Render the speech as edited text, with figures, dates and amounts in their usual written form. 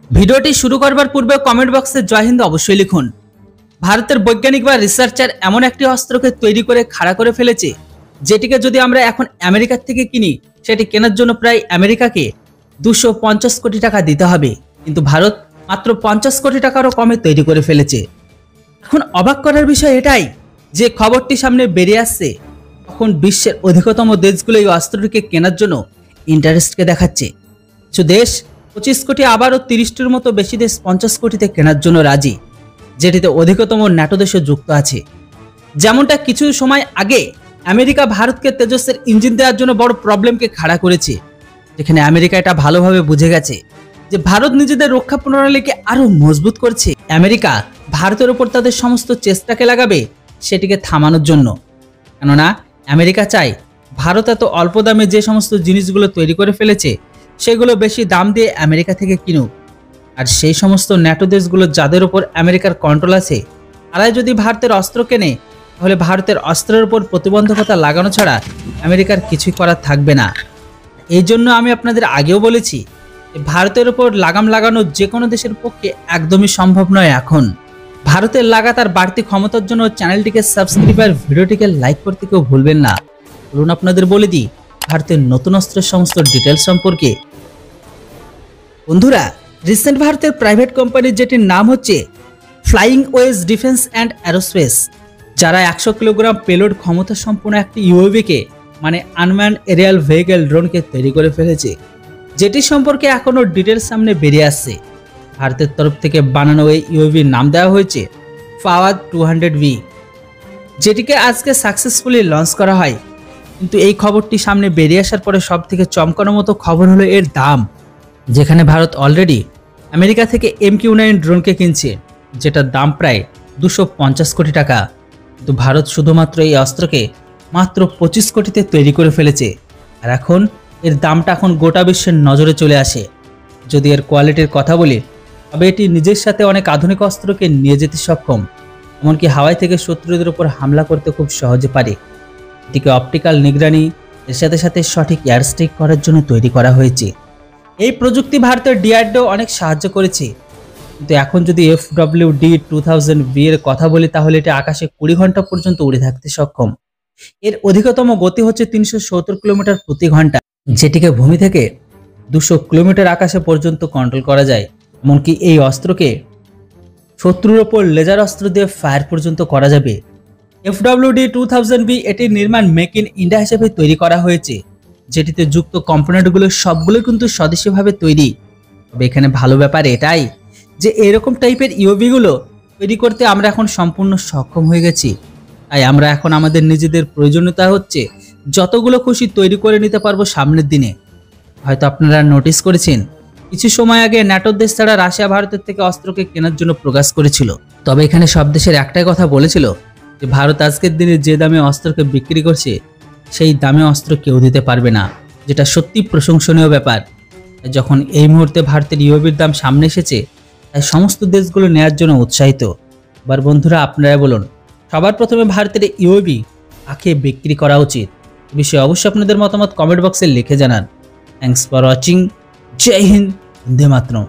ভিডিওটি শুরু করবার পূর্বে কমেন্ট বক্সে জয় হিন্দ অবশ্যই লিখুন। ভারতের বৈজ্ঞানিক বা রিসার্চার এমন একটি অস্ত্রকে তৈরি করে খাড়া করে ফেলেছে, যেটিকে যদি আমরা এখন আমেরিকার থেকে কিনি, সেটি কেনার জন্য প্রায় আমেরিকাকে 250 কোটি টাকা দিতে হবে, কিন্তু ভারত মাত্র 50 কোটি টাকারও কমে তৈরি করে ফেলেছে। এখন অবাক করার বিষয় এটাই যে খবরটি সামনে বেরিয়ে আসছে, তখন বিশ্বের অধিকতম দেশগুলো এই অস্ত্রটিকে কেনার জন্য ইন্টারেস্টকে দেখাচ্ছে। কিছু দেশ 25 কোটি, আবারও 30টির মতো বেশি দেশ 50 কোটিতে কেনার জন্য রাজি, যেটিতে অধিকতম ন্যাটো দেশও যুক্ত আছে। যেমনটা কিছু সময় আগে আমেরিকা ভারতকে তেজসের ইঞ্জিন দেওয়ার জন্য বড় প্রবলেমকে খাড়া করেছে, যেখানে আমেরিকা এটা ভালোভাবে বুঝে গেছে যে ভারত নিজেদের রক্ষা প্রণালীকে আরো মজবুত করছে। আমেরিকা ভারতের উপর তাদের সমস্ত চেষ্টাকে লাগাবে সেটিকে থামানোর জন্য, কেননা আমেরিকা চায় ভারত এত অল্প দামে যে সমস্ত জিনিসগুলো তৈরি করে ফেলেছে সেগুলো বেশি দাম দিয়ে আমেরিকা থেকে কিনুক। আর সেই সমস্ত ন্যাটো দেশগুলো যাদের উপর আমেরিকার কন্ট্রোল আছে, তারাই যদি ভারতের অস্ত্র কেনে, তাহলে ভারতের অস্ত্রের উপর প্রতিবন্ধকতা লাগানো ছাড়া আমেরিকার কিছুই করার থাকবে না। এই জন্য আমি আপনাদের আগেও বলেছি যে ভারতের উপর লাগাম লাগানো যে কোনো দেশের পক্ষে একদমই সম্ভব নয়। এখন ভারতের লাগাতার বাড়তি ক্ষমতার জন্য চ্যানেলটিকে সাবস্ক্রাইব আর ভিডিওটিকে লাইক করতে কেউ ভুলবেন না। বলুন আপনাদের বলে দিই ভারতের নতুন অস্ত্রের সমস্ত ডিটেলস সম্পর্কে। বন্ধুরা, রিসেন্ট ভারতের প্রাইভেট কোম্পানি যেটির নাম হচ্ছে flying wedge defence and aerospace, যারা 100 কিলোগ্রাম পেলোড ক্ষমতা সম্পন্ন একটি ইউএভিকে মানে আনম্যান এরিয়াল ভেহিকেল ড্রোনকে তৈরি করে ফেলেছে, যেটি সম্পর্কে এখনও ডিটেলস সামনে বেরিয়ে আসছে। ভারতের তরফ থেকে বানানো এই ইউএভির নাম দেওয়া হয়েছে ফাওয়াদ 200V, যেটিকে আজকে সাকসেসফুলি লঞ্চ করা হয়। কিন্তু এই খবরটি সামনে বেরিয়ে আসার পরে সব থেকে চমকানোর মতো খবর হলো এর দাম, যেখানে ভারত অলরেডি আমেরিকা থেকে MQ-9 ড্রোনকে কিনছে, যেটার দাম প্রায় 250 কোটি টাকা। কিন্তু ভারত শুধুমাত্র এই অস্ত্রকে মাত্র 25 কোটিতে তৈরি করে ফেলেছে। আর এখন এর দামটা এখন গোটা বিশ্বের নজরে চলে আসে। যদি এর কোয়ালিটির কথা বলি, তবে এটি নিজের সাথে অনেক আধুনিক অস্ত্রকে নিয়ে যেতে সক্ষম, এমনকি হাওয়াই থেকে শত্রুদের উপর হামলা করতে খুব সহজে পারে। এটিকে অপটিক্যাল নিগরানি এর সাথে সাথে সঠিক এয়ার স্ট্রাইক করার জন্য তৈরি করা হয়েছে। এই প্রযুক্তি ভারতের ডিআরডিও অনেক সাহায্য করেছে, কিন্তু এখন যদি FWD-2000V এর কথা বলি, তাহলে এটা আকাশে 20 ঘন্টা পর্যন্ত উড়ে থাকতে সক্ষম। এর অধিকতম গতি হচ্ছে 370 কিলোমিটার প্রতি ঘন্টা, যেটিকে ভূমি থেকে 200 কিলোমিটার আকাশে পর্যন্ত কন্ট্রোল করা যায়। এমনকি এই অস্ত্রকে শত্রুর ওপর লেজার অস্ত্র দিয়ে ফায়ার পর্যন্ত করা যাবে। FWD-2000V এটির নির্মাণ মেক ইন ইন্ডিয়া হিসেবে তৈরি করা হয়েছে, যেটিতে যুক্ত কম্পোনেন্টগুলো সবগুলো কিন্তু স্বদেশীভাবে তৈরি। তবে এখানে ভালো ব্যাপার এটাই যে এরকম টাইপের ইউএভিগুলো তৈরি করতে আমরা এখন সম্পূর্ণ সক্ষম হয়ে গেছি। তাই আমরা এখন আমাদের নিজেদের প্রয়োজনীয়তা হচ্ছে যতগুলো খুশি তৈরি করে নিতে পারবো সামনের দিনে। হয়তো আপনারা নোটিস করেছেন, কিছু সময় আগে ন্যাটো দেশ ছাড়া রাশিয়া ভারতের থেকে অস্ত্রকে কেনার জন্য প্রকাশ করেছিল। তবে এখানে সব দেশের একটাই কথা বলেছিল যে ভারত আজকের দিনে যে দামে অস্ত্রকে বিক্রি করছে সেই দামে অস্ত্র কেউ দিতে পারবে না, যেটা সত্যি প্রশংসনীয় ব্যাপার। যখন এই মুহূর্তে ভারতের ইউএভির দাম সামনে এসেছে, তাই সমস্ত দেশগুলো নেয়ার জন্য উৎসাহিত। এবার বন্ধুরা আপনারা বলুন, সবার প্রথমে ভারতের ইউএভি কাকে বিক্রি করা উচিত? এ বিষয়ে অবশ্যই আপনাদের মতামত কমেন্ট বক্সে লিখে জানান। Thanks for watching. Jai Hind, Vande Mataram.